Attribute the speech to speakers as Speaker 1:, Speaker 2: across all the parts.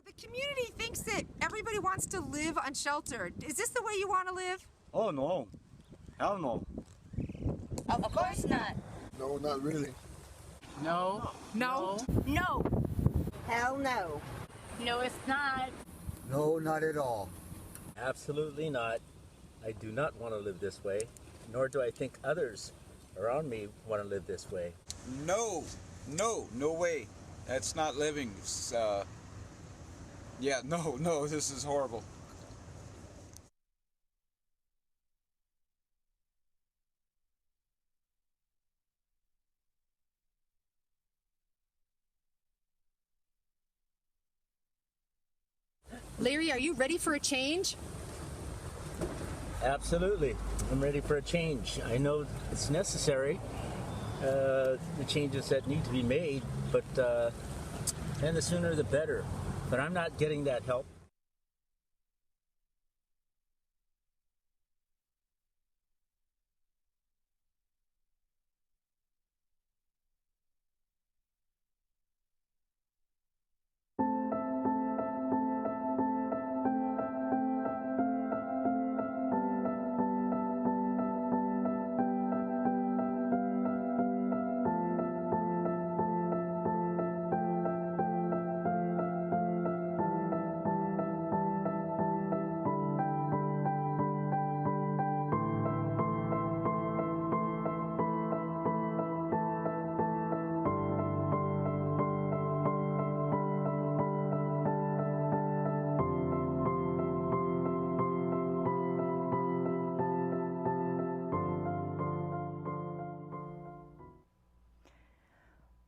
Speaker 1: The community thinks that everybody wants to live unsheltered. Is this the way you want to live?
Speaker 2: Oh, no. Hell no.
Speaker 3: Of course not.
Speaker 4: No, not really.
Speaker 5: No.
Speaker 1: No?
Speaker 3: No.
Speaker 6: Hell no.
Speaker 3: No, it's not.
Speaker 4: No, not at all.
Speaker 7: Absolutely not. I do not want to live this way, nor do I think others around me want to live this way.
Speaker 8: No way. That's not living. It's, no, this is horrible.
Speaker 1: Larry, are you ready for a change?
Speaker 7: Absolutely. I'm ready for a change. I know it's necessary, the changes that need to be made, but and the sooner the better. But I'm not getting that help.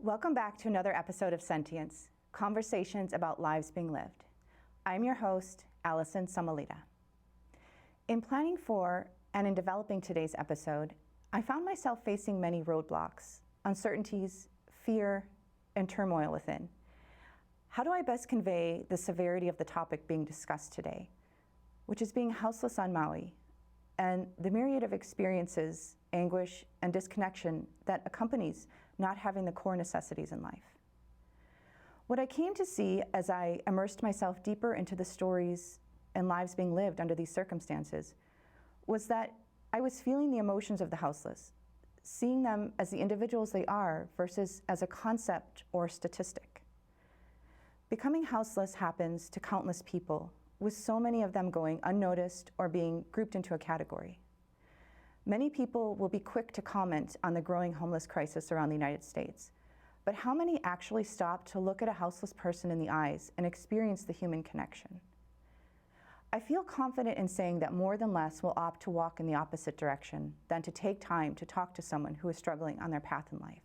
Speaker 9: Welcome back to another episode of Sentience, conversations about lives being lived. I'm your host, Alison. In planning for and in developing today's episode, I found myself facing many roadblocks, uncertainties, fear, and turmoil within. How do I best convey the severity of the topic being discussed today, which is being houseless on Maui, and the myriad of experiences, anguish, and disconnection that accompanies not having the core necessities in life? What I came to see as I immersed myself deeper into the stories and lives being lived under these circumstances was that I was feeling the emotions of the houseless, seeing them as the individuals they are versus as a concept or statistic. Becoming houseless happens to countless people, with so many of them going unnoticed or being grouped into a category. Many people will be quick to comment on the growing homeless crisis around the United States, but how many actually stop to look at a houseless person in the eyes and experience the human connection? I feel confident in saying that more than less will opt to walk in the opposite direction than to take time to talk to someone who is struggling on their path in life.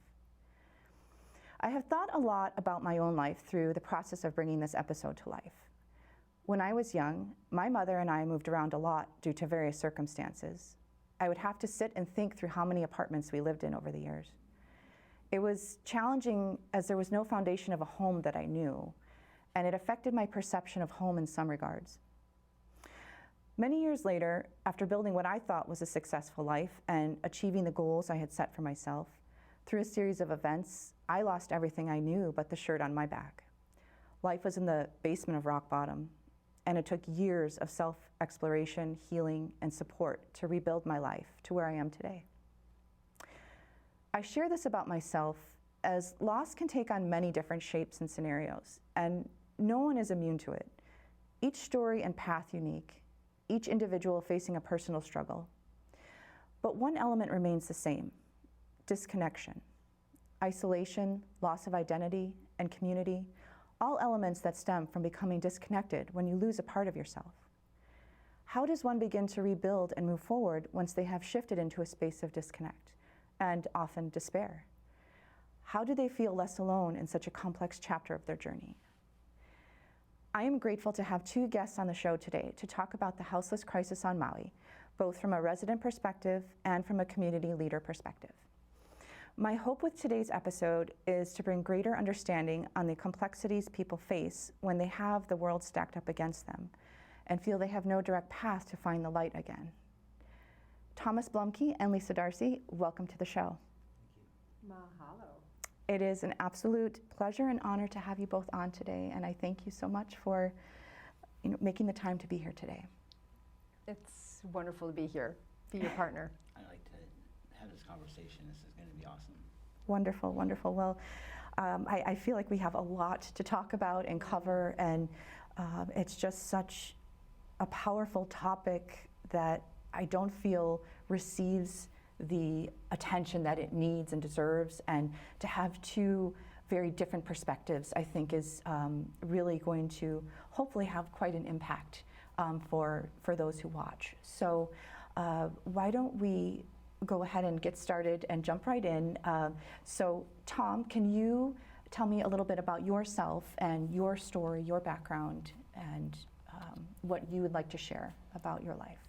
Speaker 9: I have thought a lot about my own life through the process of bringing this episode to life. When I was young, my mother and I moved around a lot due to various circumstances. I would have to sit and think through how many apartments we lived in over the years. It was challenging as there was no foundation of a home that I knew, and it affected my perception of home in some regards. Many years later, after building what I thought was a successful life and achieving the goals I had set for myself, through a series of events, I lost everything I knew but the shirt on my back. Life was in the basement of rock bottom, and it took years of self-exploration, healing, and support to rebuild my life to where I am today. I share this about myself as loss can take on many different shapes and scenarios, and no one is immune to it. Each story and path unique, each individual facing a personal struggle. But one element remains the same: disconnection, isolation, loss of identity, and community, all elements that stem from becoming disconnected when you lose a part of yourself. How does one begin to rebuild and move forward once they have shifted into a space of disconnect and often despair? How do they feel less alone in such a complex chapter of their journey? I am grateful to have two guests on the show today to talk about the houseless crisis on Maui, both from a resident perspective and from a community leader perspective. My hope with today's episode is to bring greater understanding on the complexities people face when they have the world stacked up against them and feel they have no direct path to find the light again. Thomas Blumke and Lisa Darcy, welcome to the show.
Speaker 5: Mahalo.
Speaker 9: It is an absolute pleasure and honor to have you both on today, and I thank you so much for making the time to be here today.
Speaker 5: It's wonderful to be here, be your partner.
Speaker 7: I like to have this conversation. This is going to be awesome.
Speaker 9: Wonderful, wonderful. Well, I feel like we have a lot to talk about and cover, and it's just such a powerful topic that I don't feel receives the attention that it needs and deserves, and to have two very different perspectives, I think, is really going to hopefully have quite an impact for those who watch. So why don't we go ahead and get started and jump right in. So Tom, can you tell me a little bit about yourself and your story, your background, and what you would like to share about your life?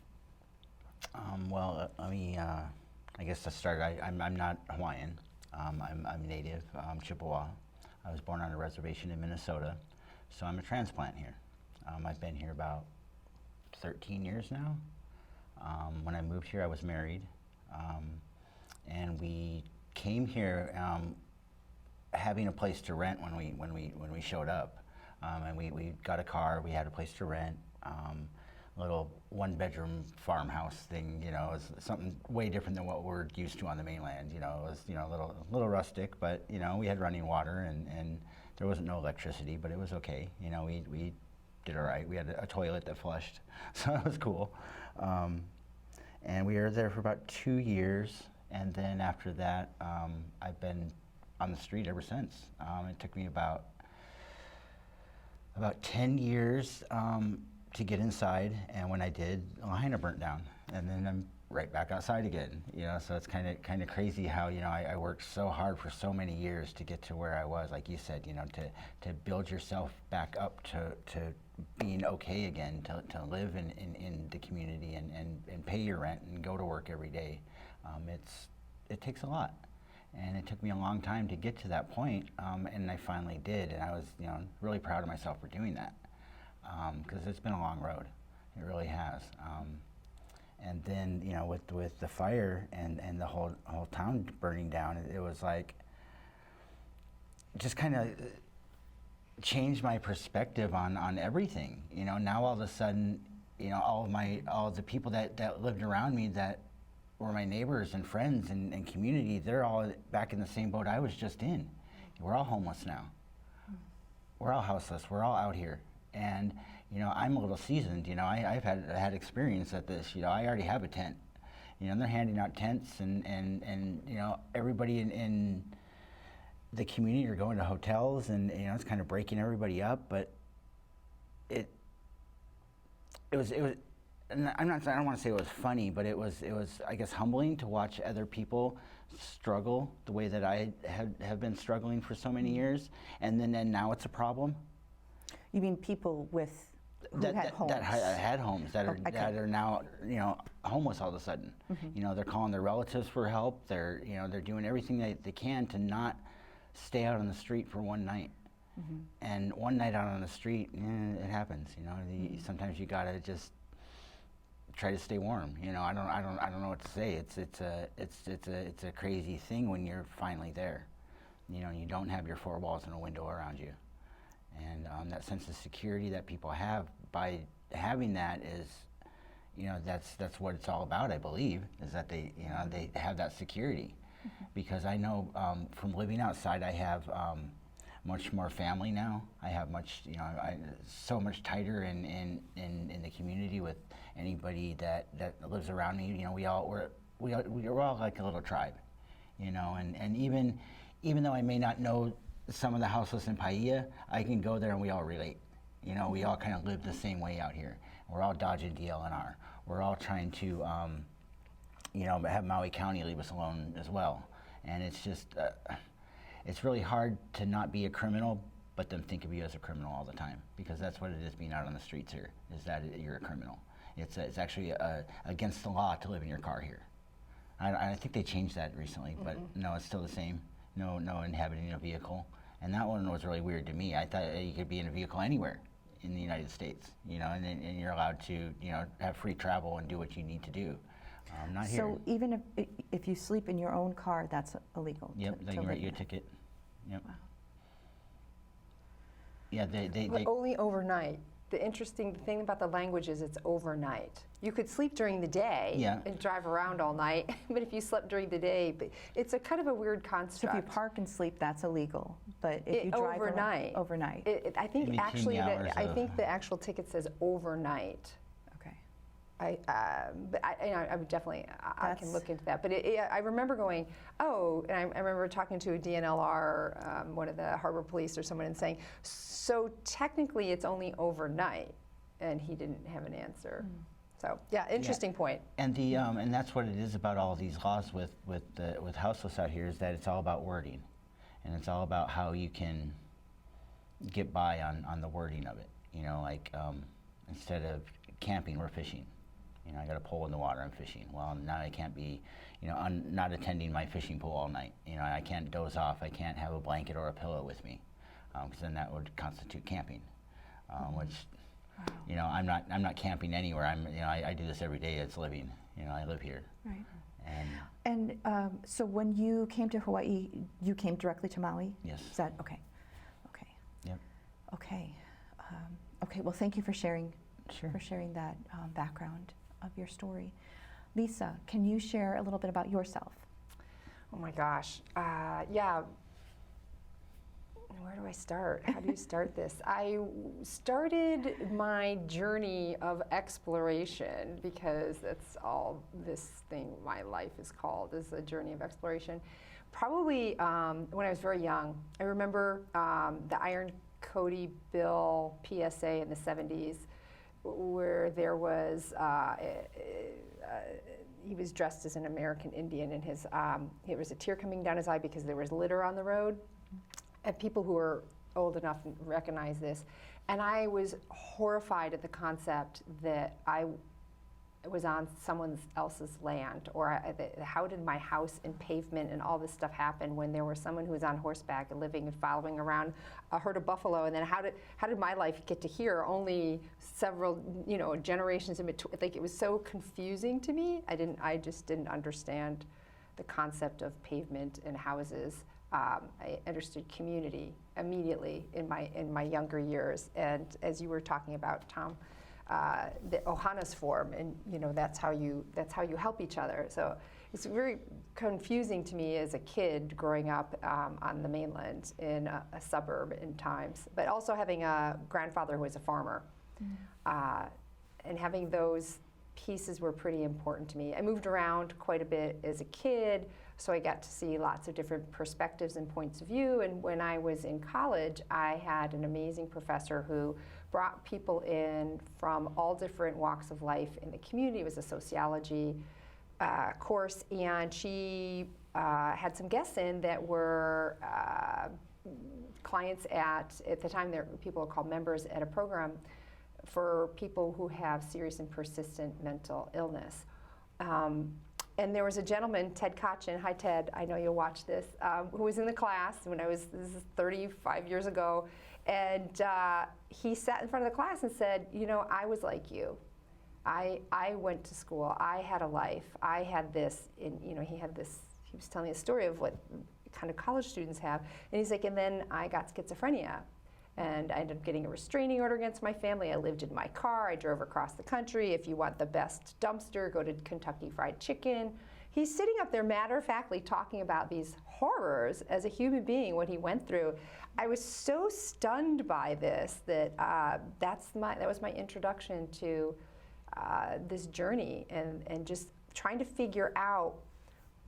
Speaker 10: Well, let me, I guess to start, I'm not Hawaiian. I'm native, Chippewa. I was born on a reservation in Minnesota, so I'm a transplant here. I've been here about 13 years now. When I moved here, I was married, and we came here having a place to rent when we showed up, and we got a car. We had a place to rent. Little one-bedroom farmhouse thing, you know, it was something way different than what we're used to on the mainland. You know, it was, you know, a little rustic, but you know, we had running water and there wasn't no electricity, but it was okay. You know, we did all right. We had a toilet that flushed, so it was cool. And we were there for about 2 years, and then after that, I've been on the street ever since. It took me about 10 years to get inside, and when I did, Lahaina burnt down, and then I'm right back outside again. You know, so it's kind of crazy how, you know, I worked so hard for so many years to get to where I was, like you said, you know, to build yourself back up to being okay again, to live in the community and pay your rent and go to work every day. It takes a lot, and it took me a long time to get to that point, and I finally did, and I was, you know, really proud of myself for doing that. Because it's been a long road, it really has. And then, you know, with the fire and the whole town burning down, it was like, just kind of changed my perspective on everything. You know, now all of a sudden, you know, all the people that lived around me that were my neighbors and friends and community, they're all back in the same boat I was just in. We're all homeless now. We're all houseless. We're all out here. And, you know, I'm a little seasoned, you know, I've had experience at this, you know, I already have a tent. You know, they're handing out tents and you know, everybody in the community are going to hotels, and, you know, it's kind of breaking everybody up, but it was, and I don't want to say it was funny, but it was, I guess, humbling to watch other people struggle the way that I have been struggling for so many years, and now it's a problem.
Speaker 9: You mean people who had homes?
Speaker 10: That had homes, that are now, you know, homeless all of a sudden. Mm-hmm. You know, they're calling their relatives for help. They're doing everything they can to not stay out on the street for one night. Mm-hmm. And one night out on the street, it happens. You know, sometimes you gotta just try to stay warm. You know, I don't know what to say. It's a crazy thing when you're finally there. You know, you don't have your four walls and a window around you. And that sense of security that people have by having that is, you know, that's what it's all about, I believe, is that they have that security. Mm-hmm. Because I know from living outside, I have much more family now. I have much, you know, so much tighter in the community with anybody that lives around me. You know, we're all like a little tribe, you know, and even though I may not know some of the houseless in Paia, I can go there and we all relate. You know, we all kind of live the same way out here. We're all dodging DL&R. We're all trying to, you know, have Maui County leave us alone as well. And it's just, it's really hard to not be a criminal, but them think of you as a criminal all the time, because that's what it is being out on the streets here, is that you're a criminal. It's actually against the law to live in your car here. I think they changed that recently, but no, it's still the same. No inhabiting a vehicle. And that one was really weird to me. I thought you could be in a vehicle anywhere in the United States, you know, and you're allowed to, you know, have free travel and do what you need to do. Not here.
Speaker 9: So even if you sleep in your own car, that's illegal?
Speaker 10: Yep, they can write you a ticket. Yep. Wow. Yeah, they
Speaker 5: only overnight. The interesting thing about the language is it's overnight. You could sleep during the day and drive around all night, but if you slept during the day, it's a kind of a weird construct.
Speaker 9: So if you park and sleep, that's illegal. But if you drive overnight.
Speaker 5: I think actually, I think the actual ticket says overnight.
Speaker 9: Okay.
Speaker 5: But I would definitely, I can look into that. But I remember going, and I remember talking to a DNLR, one of the harbor police or someone, and saying, so technically it's only overnight, and he didn't have an answer. So yeah, interesting point.
Speaker 10: And and that's what it is about all these laws with houseless out here, is that it's all about wording, and it's all about how you can get by on the wording of it. You know, like instead of camping, we're fishing. You know, I got a pole in the water, I'm fishing. Well, now I can't be, you know, I'm not attending my fishing pool all night. You know, I can't doze off. I can't have a blanket or a pillow with me, because then that would constitute camping, which, you know, I'm not camping anywhere. I do this every day. It's living. You know, I live here.
Speaker 9: Right. And so when you came to Hawaii, you came directly to Maui?
Speaker 10: Yes.
Speaker 9: Is that okay? Okay.
Speaker 10: Yep.
Speaker 9: Okay. Okay. Well, thank you for sharing.
Speaker 10: Sure.
Speaker 9: For sharing that background of your story. Lisa, can you share a little bit about yourself?
Speaker 5: Oh my gosh. Yeah. Where do I start? How do you start this? I started my journey of exploration, because that's all this thing my life is called, is a journey of exploration. Probably when I was very young. I remember the Iron Cody Bill PSA in the 70s, where there was, he was dressed as an American Indian, and there was a tear coming down his eye because there was litter on the road. And people who are old enough recognize this. And I was horrified at the concept that I was on someone else's land, or how did my house and pavement and all this stuff happen when there was someone who was on horseback and living and following around a herd of buffalo, and then how did my life get to here only several generations in between? Like, it was so confusing to me. I just didn't understand the concept of pavement and houses. I understood community immediately in my younger years, and as you were talking about, Tom, the Ohana's form, and that's how you help each other. So it's very confusing to me as a kid growing up on the mainland in a suburb in times, but also having a grandfather who was a farmer, and having those pieces were pretty important to me. I moved around quite a bit as a kid, so I got to see lots of different perspectives and points of view. And when I was in college, I had an amazing professor who brought people in from all different walks of life in the community. It was a sociology course, and she had some guests in that were clients at the time, people were called members at a program for people who have serious and persistent mental illness. And there was a gentleman, Ted Kotchin, hi Ted, I know you'll watch this, who was in the class when this is 35 years ago, and he sat in front of the class and said, I was like you. I went to school, I had a life, I had this, and he was telling a story of what kind of college students have, and he's like, and then I got schizophrenia. And I ended up getting a restraining order against my family. I lived in my car. I drove across the country. If you want the best dumpster, go to Kentucky Fried Chicken. He's sitting up there matter-of-factly talking about these horrors as a human being, what he went through. I was so stunned by this that that was my introduction to this journey, and just trying to figure out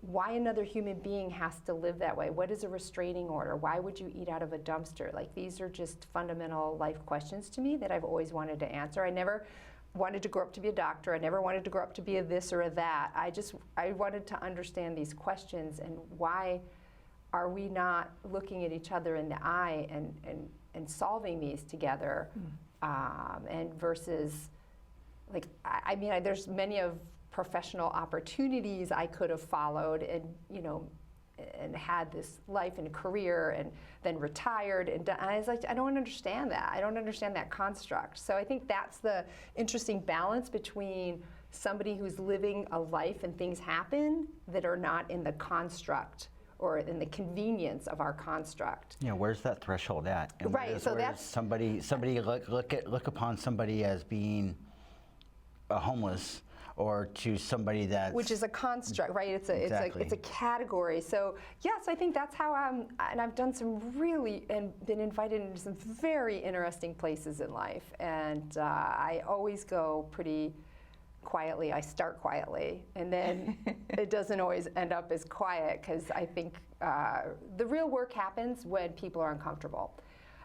Speaker 5: why another human being has to live that way. What is a restraining order? Why would you eat out of a dumpster? Like, these are just fundamental life questions to me that I've always wanted to answer. I never wanted to grow up to be a doctor. I never wanted to grow up to be a this or a that. I wanted to understand these questions, and why are we not looking at each other in the eye and solving these together, and versus, like, there's many of professional opportunities I could have followed, and had this life and career, and then retired, and I was like, I don't understand that. I don't understand that construct. So I think that's the interesting balance between somebody who's living a life and things happen that are not in the construct or in the convenience of our construct.
Speaker 10: Yeah, where's that threshold at? And
Speaker 5: Right, so that's
Speaker 10: somebody look upon somebody as being homeless, or to somebody that,
Speaker 5: which is a construct, right? It's a category. So yes, I think that's how and I've done some really and been invited into some very interesting places in life, and I always go pretty quietly. I start quietly, and then it doesn't always end up as quiet, because I think the real work happens when people are uncomfortable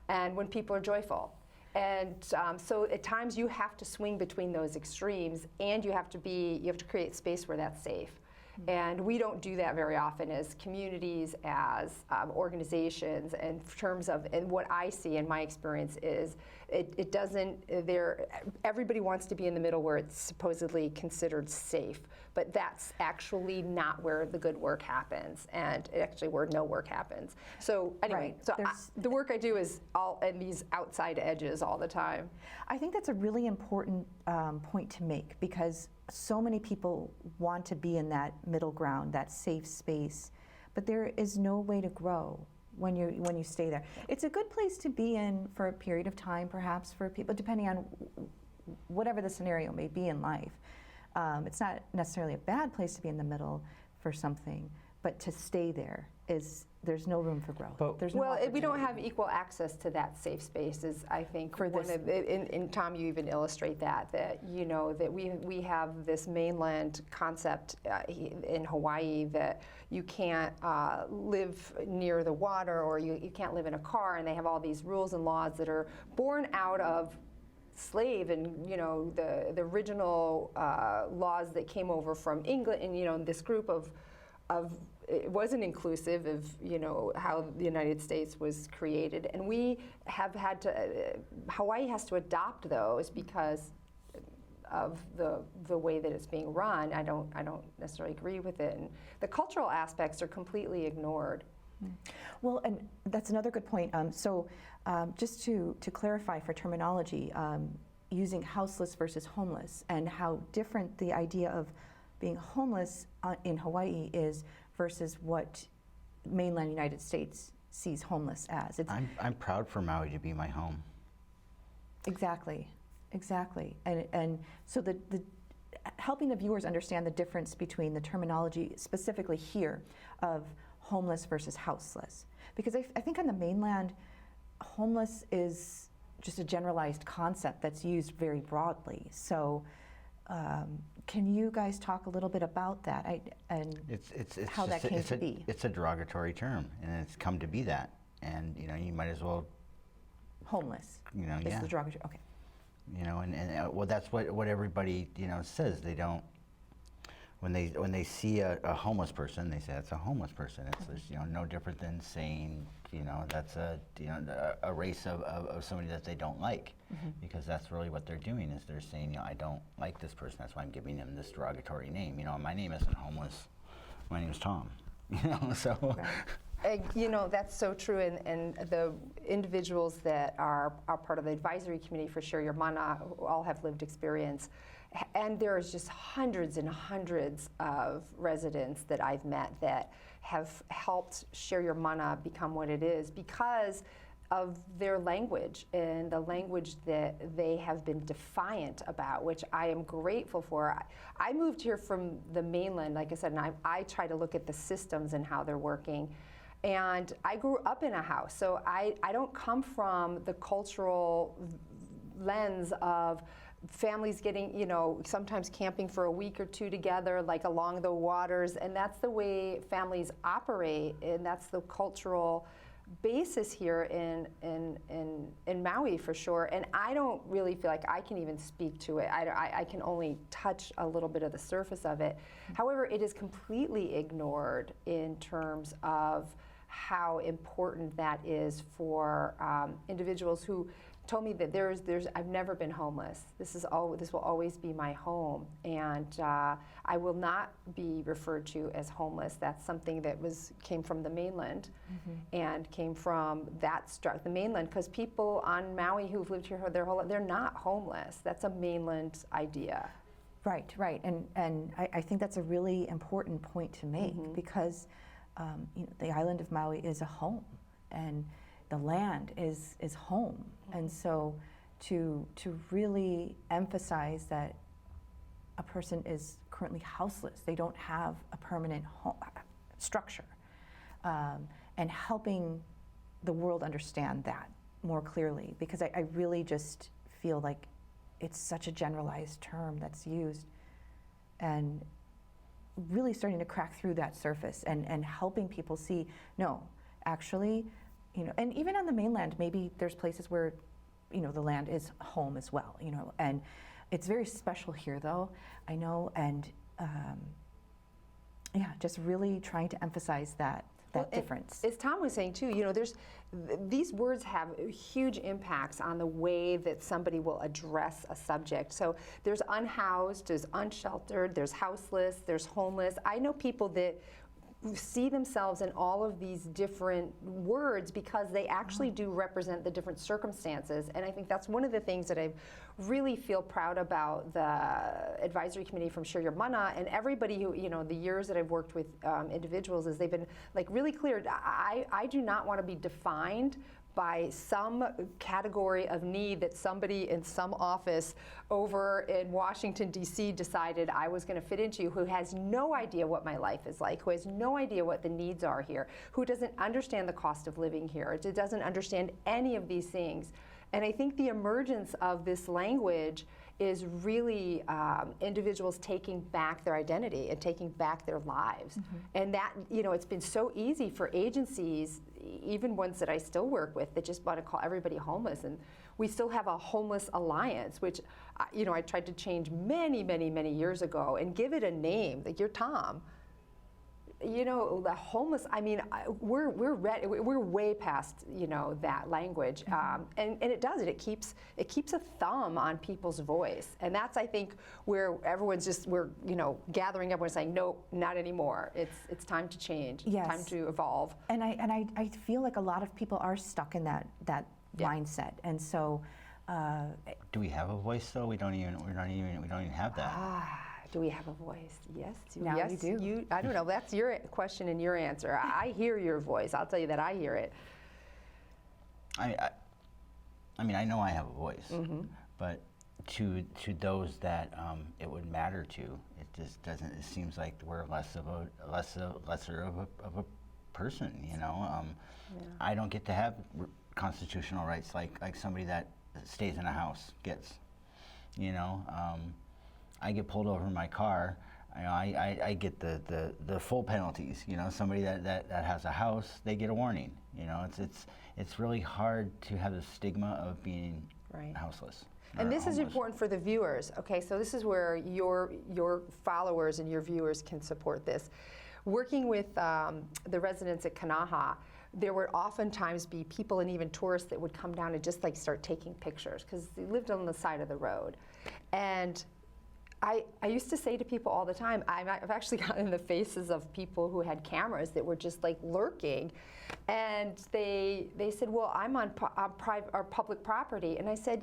Speaker 5: and when people are joyful. And so at times you have to swing between those extremes, and you have to create space where that's safe. And we don't do that very often as communities, as organizations, and in terms of, and what I see in my experience is it doesn't, everybody wants to be in the middle where it's supposedly considered safe, but that's actually not where the good work happens, and actually where no work happens. So anyway, the work I do is all in these outside edges all the time.
Speaker 9: I think that's a really important point to make, because so many people want to be in that middle ground, that safe space, but there is no way to grow when you stay there. It's a good place to be in for a period of time, perhaps, for people, depending on whatever the scenario may be in life. It's not necessarily a bad place to be in the middle for something, but to stay there there's no room for growth.
Speaker 5: We don't have equal access to that safe space, is I think for this. And Tom, you even illustrate that you know that we have this mainland concept in Hawaii that you can't live near the water, or you can't live in a car, and they have all these rules and laws that are born out of slave and the original laws that came over from England, and this group of it wasn't inclusive of how the United States was created, and we have had to Hawaii has to adopt those because of the way that it's being run. I don't necessarily agree with it, and the cultural aspects are completely ignored.
Speaker 9: Well, and that's another good point. Just to clarify for terminology, using houseless versus homeless, and how different the idea of being homeless in Hawaii is versus what mainland United States sees homeless as.
Speaker 10: I'm proud for Maui to be my home.
Speaker 9: Exactly. And so the helping the viewers understand the difference between the terminology specifically here of homeless versus houseless. Because I think on the mainland, homeless is just a generalized concept that's used very broadly. So can you guys talk a little bit about that and how that came to be?
Speaker 10: It's a derogatory term, and it's come to be that. And you might as well.
Speaker 9: Homeless.
Speaker 10: Is
Speaker 9: the derogatory. Okay.
Speaker 10: Well, that's what everybody says. They don't. When they see a homeless person, they say that's a homeless person. It's no different than saying that's a race of somebody that they don't like, because that's really what they're doing, is they're saying I don't like this person, that's why I'm giving him this derogatory name. My name isn't homeless, my name is Tom. So.
Speaker 5: Right. That's so true, and the individuals that are part of the advisory committee for Share Your Mana all have lived experience. And there's just hundreds and hundreds of residents that I've met that have helped Share Your Mana become what it is because of their language, and the language that they have been defiant about, which I am grateful for. I moved here from the mainland, like I said, and I try to look at the systems and how they're working. And I grew up in a house, so I don't come from the cultural lens of families getting, sometimes camping for a week or two together, like along the waters, and that's the way families operate, and that's the cultural basis here in Maui for sure. And I don't really feel like I can even speak to it. I can only touch a little bit of the surface of it. However, it is completely ignored in terms of how important that is for individuals who told me that I've never been homeless. This will always be my home, and I will not be referred to as homeless. That's something that came from the mainland, and came from the mainland, because people on Maui who've lived here their whole life, they're not homeless. That's a mainland idea.
Speaker 9: Right, and I think that's a really important point to make, because the island of Maui is a home, and the land is home. And so to really emphasize that a person is currently houseless, they don't have a permanent structure, and helping the world understand that more clearly, because I really just feel like it's such a generalized term that's used, and really starting to crack through that surface and helping people see, no, actually, and even on the mainland, maybe there's places where, the land is home as well, and it's very special here though, I know, and just really trying to emphasize that difference.
Speaker 5: As Tom was saying too, these words have huge impacts on the way that somebody will address a subject. So there's unhoused, there's unsheltered, there's houseless, there's homeless. I know people that see themselves in all of these different words because they actually do represent the different circumstances. And I think that's one of the things that I really feel proud about the advisory committee from Share Your Mana and everybody who, the years that I've worked with individuals is they've been like really clear. I do not want to be defined by some category of need that somebody in some office over in Washington, D.C. decided I was going to fit into, who has no idea what my life is like, who has no idea what the needs are here, who doesn't understand the cost of living here, doesn't understand any of these things. And I think the emergence of this language is really individuals taking back their identity and taking back their lives. And that, it's been so easy for agencies, even ones that I still work with, that just want to call everybody homeless. And we still have a homeless alliance, which, I tried to change many, many, many years ago and give it a name, like you're Tom. The homeless, we're ready, we're way past, that language. And it does it. It keeps a thumb on people's voice. And that's, I think, where everyone's we're gathering up and saying, no, not anymore. It's time to change.
Speaker 9: Yes.
Speaker 5: Time to evolve.
Speaker 9: And I feel like a lot of people are stuck in that mindset. And so
Speaker 10: do we have a voice though? We don't even have that.
Speaker 5: Do we have a voice? Yes.
Speaker 9: Now
Speaker 5: yes,
Speaker 9: we do.
Speaker 5: I don't know. That's your question and your answer. I hear your voice. I'll tell you that I hear it.
Speaker 10: I know I have a voice, but to those that it would matter to, it just doesn't. It seems like we're lesser of a person. I don't get to have constitutional rights like somebody that stays in a house gets. I get pulled over in my car, I get the full penalties. Somebody that has a house, they get a warning. It's really hard to have the stigma of being houseless.
Speaker 5: And this is important for the viewers. Okay, so this is where your followers and your viewers can support this. Working with the residents at Kanaha, there would oftentimes be people and even tourists that would come down and just start taking pictures because they lived on the side of the road. And I used to say to people all the time, I've actually gotten in the faces of people who had cameras that were just lurking, and they said, well, I'm on private or public property. And I said,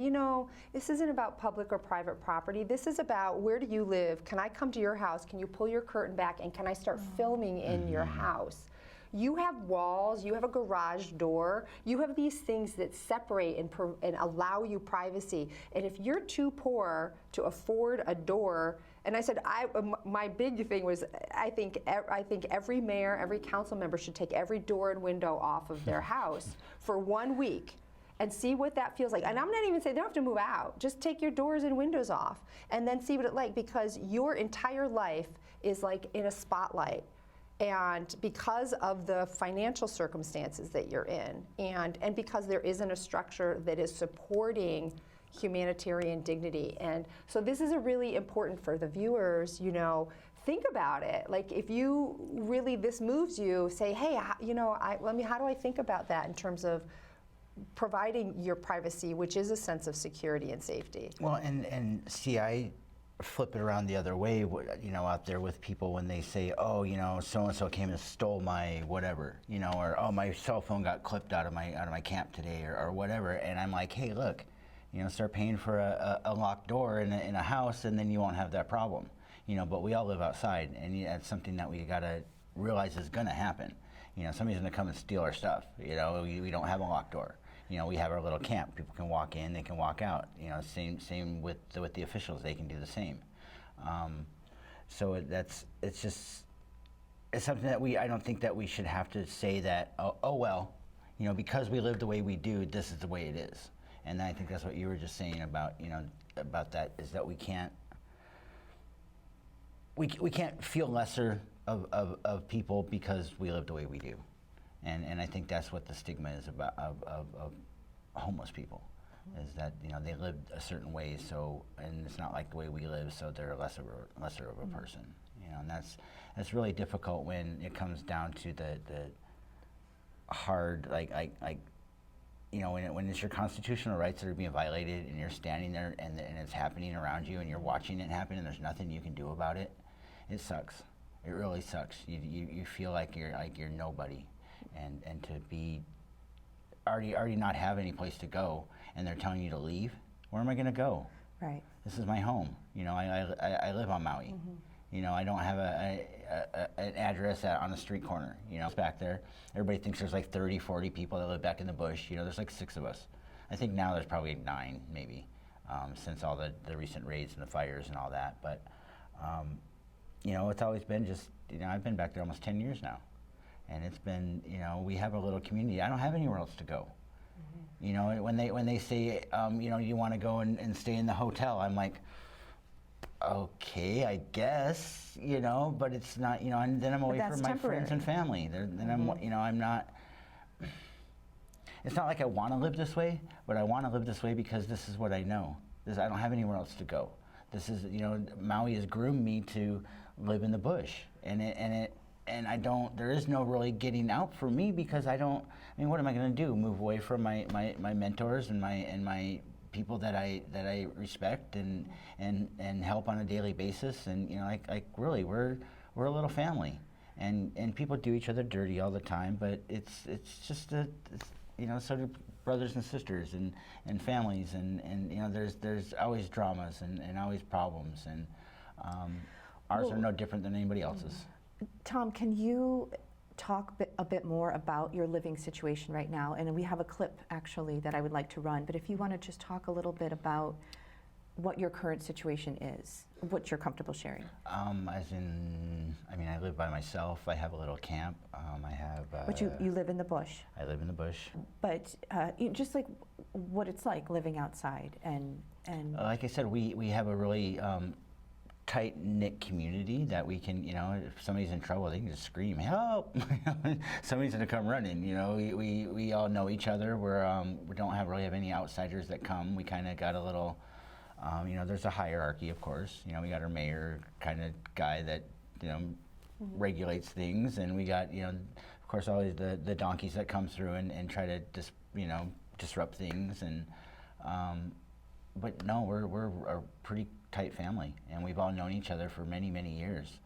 Speaker 5: this isn't about public or private property. This is about, where do you live? Can I come to your house? Can you pull your curtain back, and can I start filming in your house? You have walls, you have a garage door, you have these things that separate and allow you privacy. And if you're too poor to afford a door, and I said, my big thing was, I think every mayor, every council member should take every door and window off of their house for 1 week and see what that feels like. And I'm not even saying they don't have to move out. Just take your doors and windows off and then see what it's like, because your entire life is in a spotlight. And because of the financial circumstances that you're in, and because there isn't a structure that is supporting humanitarian dignity. And so this is a really important for the viewers, think about it. If you really, this moves you, say, hey, how do I think about that in terms of providing your privacy, which is a sense of security and safety?
Speaker 10: Well, and see, I flip it around the other way, out there with people when they say, oh, so-and-so came and stole my whatever, or oh, my cell phone got clipped out of my camp today, or whatever. And I'm like, hey, look, start paying for a locked door in a house, and then you won't have that problem. But we all live outside, and that's something that we gotta realize is going to happen. You know, somebody's going to come and steal our stuff. You know, we don't have a locked door. You know, we have our little camp. People can walk in, they can walk out. You know, same with the officials. They can do the same. So it's something that I don't think that we should have to say that, oh well, you know, because we live the way we do, this is the way it is. And I think that's what you were just saying about, you know, about that, is that we can't feel lesser of people because we live the way we do. And I think that's what the stigma is about of homeless people, is that, you know, they live a certain way, so, and it's not like the way we live, so they're lesser of a person. You know, and that's really difficult when it comes down to the hard, like you know, when it's your constitutional rights that are being violated, and you're standing there and it's happening around you, and you're watching it happen, and there's nothing you can do about it. It sucks. It really sucks. You feel like you're nobody, and to be already not have any place to go, and they're telling you to leave. Where am I going to go?
Speaker 9: Right.
Speaker 10: This is my home. You know, I live on Maui. You know, I don't have an address on a street corner. You know, it's back there. Everybody thinks there's like 30, 40 people that live back in the bush. You know, there's like 6 of us. I think now there's probably 9, maybe, since all the recent raids and the fires and all that. But, you know, it's always been just, you know, I've been back there almost 10 years now. And it's been, you know, we have a little community. I don't have anywhere else to go. You know, when they say, you know, you want to go and stay in the hotel, I'm like, okay, I guess, you know, but it's not, you know, and then I'm away from my friends and family. Then I'm, you know, I'm not, it's not like I want to live this way, but I want to live this way because this is what I know. I don't have anywhere else to go. This is, you know, Maui has groomed me to live in the bush, and I don't, there is no really getting out for me, because I mean, what am I going to do? Move away from my mentors and my people that I respect and help on a daily basis, and, you know, like really, we're a little family, and people do each other dirty all the time, but it's just you know, sort of brothers and sisters and families, and you know, there's always dramas and always problems, and ours are no different than anybody else's.
Speaker 9: Tom, can you talk a bit more about your living situation right now? And we have a clip, actually, that I would like to run. But if you want to just talk a little bit about what your current situation is, what you're comfortable sharing.
Speaker 10: As in, I mean, I live by myself. I have a little camp. I have.
Speaker 9: But you live in the bush.
Speaker 10: I live in the bush.
Speaker 9: But just like what it's like living outside, and
Speaker 10: like I said, we have a really tight-knit community that we can, you know, if somebody's in trouble, they can just scream, help! Somebody's gonna come running, you know. We all know each other. We don't really have any outsiders that come. We kind of got a little, you know, there's a hierarchy, of course. You know, we got our mayor kind of guy that, you know, regulates things, and we got, you know, of course, always the donkeys that come through and try to disrupt things, and but no, we're a pretty tight family, and we've all known each other for many, many years.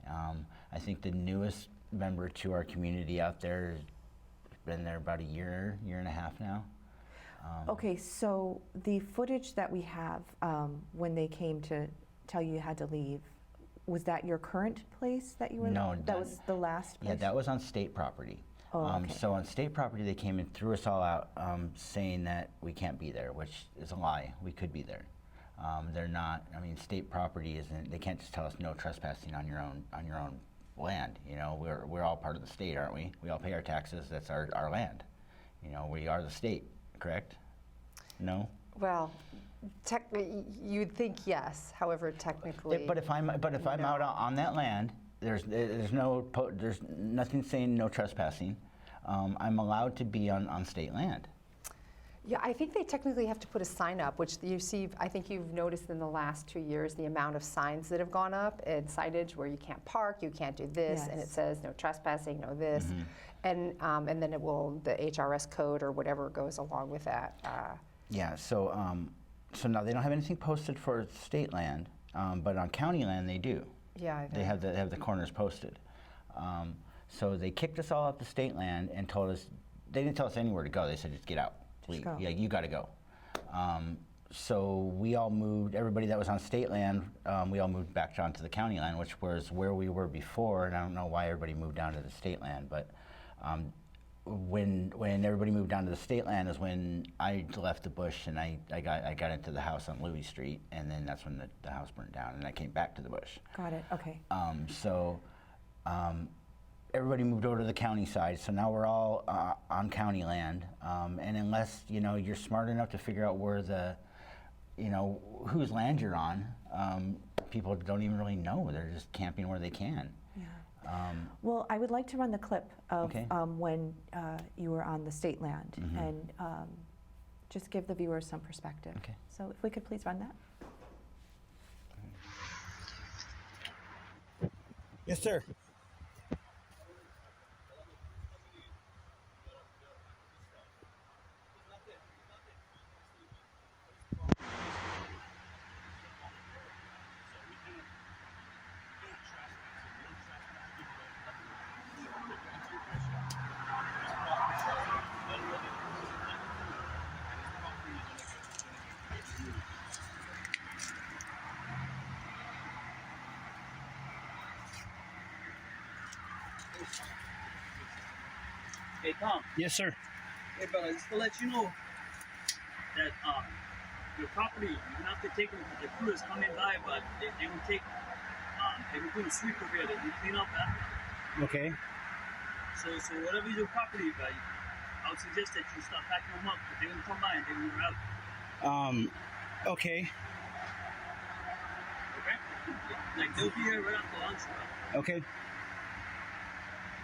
Speaker 10: I think the newest member to our community out there has been there about a year and a half now.
Speaker 9: Okay, so the footage that we have when they came to tell you had to leave, was that your current place that you were?
Speaker 10: No,
Speaker 9: that was the last place?
Speaker 10: Yeah, that was on state property.
Speaker 9: Oh, okay.
Speaker 10: So on state property, they came and threw us all out, saying that we can't be there, which is a lie. We could be there. They're not. I mean, state property isn't. They can't just tell us no trespassing on your own land. You know, we're all part of the state, aren't we? We all pay our taxes. That's our land. You know, we are the state, correct? No.
Speaker 5: Well, you'd think yes. However, technically.
Speaker 10: But if I'm out on that land, there's nothing saying no trespassing. I'm allowed to be on state land.
Speaker 5: Yeah, I think they technically have to put a sign up, which you see, I think you've noticed in the last 2 years the amount of signs that have gone up and signage where you can't park, you can't do this,
Speaker 9: Yes.
Speaker 5: and it says no trespassing, no this, and then it will, the HRS code or whatever goes along with that.
Speaker 10: Yeah, so now they don't have anything posted for state land, but on county land they do.
Speaker 5: Yeah,
Speaker 10: they have the corners posted. So they kicked us all off the state land and told us, they didn't tell us anywhere to go. They said just get out, leave. Yeah, you got to go. so we all moved, everybody that was on state land, we all moved back onto the county land, which was where we were before, and I don't know why everybody moved down to the state land, but when everybody moved down to the state land is when I left the bush and I got into the house on Louis Street, and then that's when the house burned down, and I came back to the bush.
Speaker 9: Got it. Okay.
Speaker 10: Everybody moved over to the county side, so now we're all on county land, and unless you're smart enough to figure out where whose land you're on, people don't even really know. They're just camping where they can.
Speaker 9: Yeah. Well, I would like to run the clip of when you were on the state land, and just give the viewers some perspective.
Speaker 10: Okay.
Speaker 9: So if we could please run that.
Speaker 2: Yes, sir.
Speaker 11: Hey Tom.
Speaker 2: Yes, sir.
Speaker 11: Hey brother, just to let you know that your property, you don't have to take them. The crew is coming by, but they will take. They will do a sweep over here. They will clean up after.
Speaker 2: Okay.
Speaker 11: So whatever is your property, but I would suggest that you start packing them up. But they will come by and they will grab.
Speaker 2: Okay.
Speaker 11: Okay. Like they'll be here right after lunch. Bro.
Speaker 2: Okay.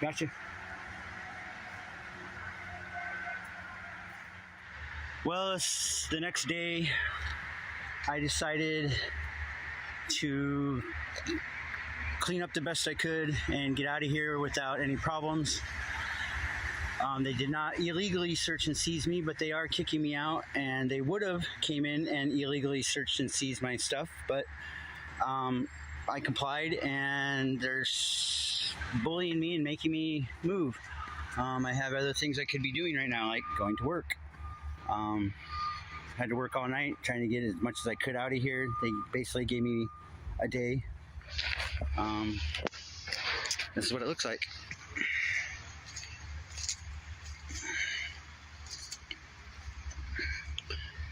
Speaker 2: Gotcha. Well, it's the next day. I decided to clean up the best I could and get out of here without any problems. They did not illegally search and seize me, but they are kicking me out, and they would have came in and illegally searched and seized my stuff, but I complied, and they're bullying me and making me move. I have other things I could be doing right now, like going to work. Had to work all night trying to get as much as I could out of here. They basically gave me a day. This is what it looks like.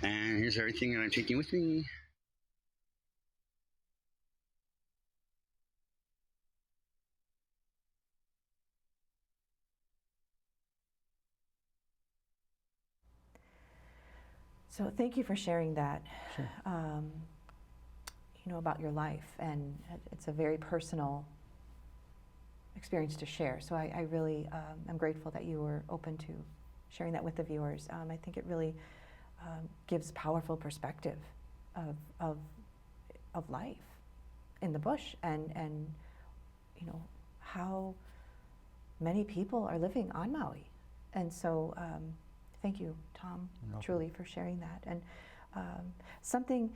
Speaker 2: And here's everything that I'm taking with me.
Speaker 9: So thank you for sharing that.
Speaker 10: Sure.
Speaker 9: About your life, and it's a very personal experience to share. So I really am grateful that you were open to sharing that with the viewers. I think it really gives powerful perspective of life in the bush, and how many people are living on Maui. And so thank you, Tom, truly, for sharing that. And something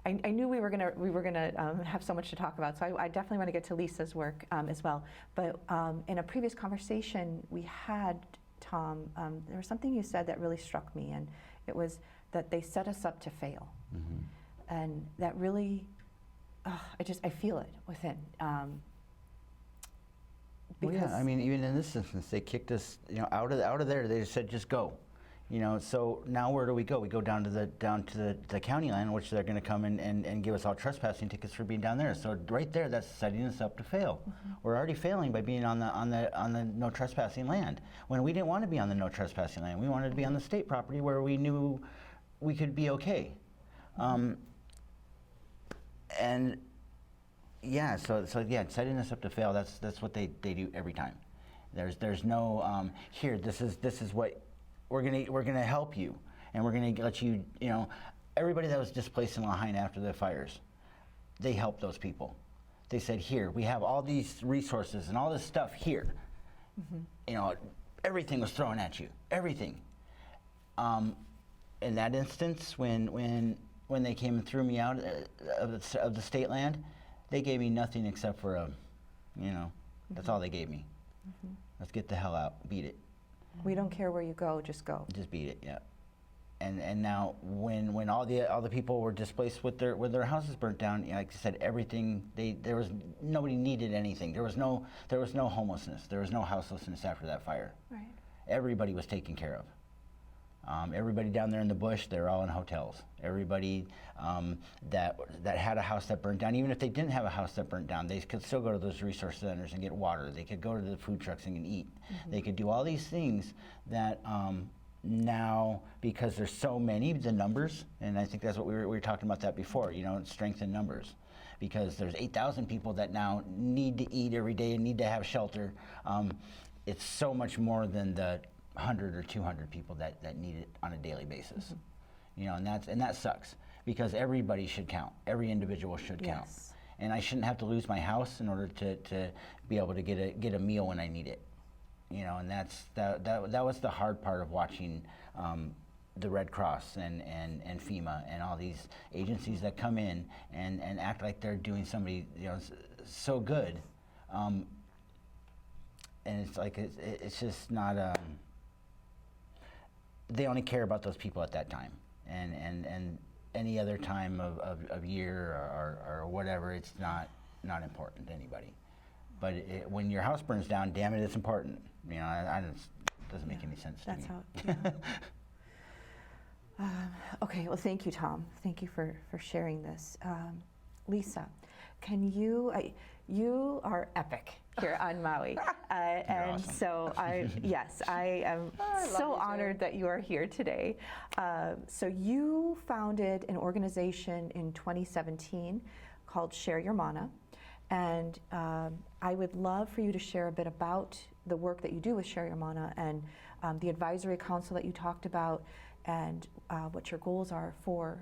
Speaker 9: I knew we were gonna have so much to talk about, so I definitely want to get to Lisa's work as well. But in a previous conversation we had, Tom, there was something you said that really struck me, and it was that they set us up to fail, and that really, I feel it within.
Speaker 10: Well, yeah, I mean, even in this instance, they kicked us, out of there. They just said, just go. So now where do we go? We go down to the county line, which they're going to come and give us all trespassing tickets for being down there. So right there, that's setting us up to fail. We're already failing by being on the no trespassing land, when we didn't want to be on the no trespassing land. We wanted to be on the state property where we knew we could be okay. And yeah, so yeah, setting us up to fail. That's what they do every time. There's no here. This is what. We're gonna help you, and we're gonna let you. Everybody that was displaced in Lahaina after the fires, they helped those people. They said, here, we have all these resources and all this stuff here. Everything was thrown at you, everything. In that instance, when they came and threw me out of the state land, they gave me nothing except for that's all they gave me. Let's get the hell out, beat it.
Speaker 9: We don't care where you go, just go.
Speaker 10: Just beat it, yeah. And now when all the people were displaced with their houses burnt down, like I said, everything there was nobody needed anything. There was no homelessness. There was no houselessness after that fire.
Speaker 9: Right.
Speaker 10: Everybody was taken care of. Everybody down there in the bush, they're all in hotels. Everybody that had a house that burnt down, even if they didn't have a house that burnt down, they could still go to those resource centers and get water. They could go to the food trucks and eat. They could do all these things that now, because there's so many, the numbers, and I think that's what we were talking about that before, strength in numbers. Because there's 8,000 people that now need to eat every day and need to have shelter. It's so much more than the 100 or 200 people that need it on a daily basis. And that sucks, because everybody should count. Every individual should count. And I shouldn't have to lose my house in order to be able to get a meal when I need it. And that was the hard part of watching the Red Cross and FEMA and all these agencies that come in and act like they're doing somebody so good, and it's like it's just not. They only care about those people at that time, and any other time of year or whatever, it's not important to anybody. But when your house burns down, damn it, it's important. It doesn't make any sense to me.
Speaker 9: That's how. Okay, well, thank you, Tom. Thank you for sharing this. Lisa, can you are epic here on Maui. And
Speaker 10: awesome.
Speaker 9: So I am so honored that you are here today. So you founded an organization in 2017 called Share Your Mana. And I would love for you to share a bit about the work that you do with Share Your Mana and the advisory council that you talked about, and what your goals are for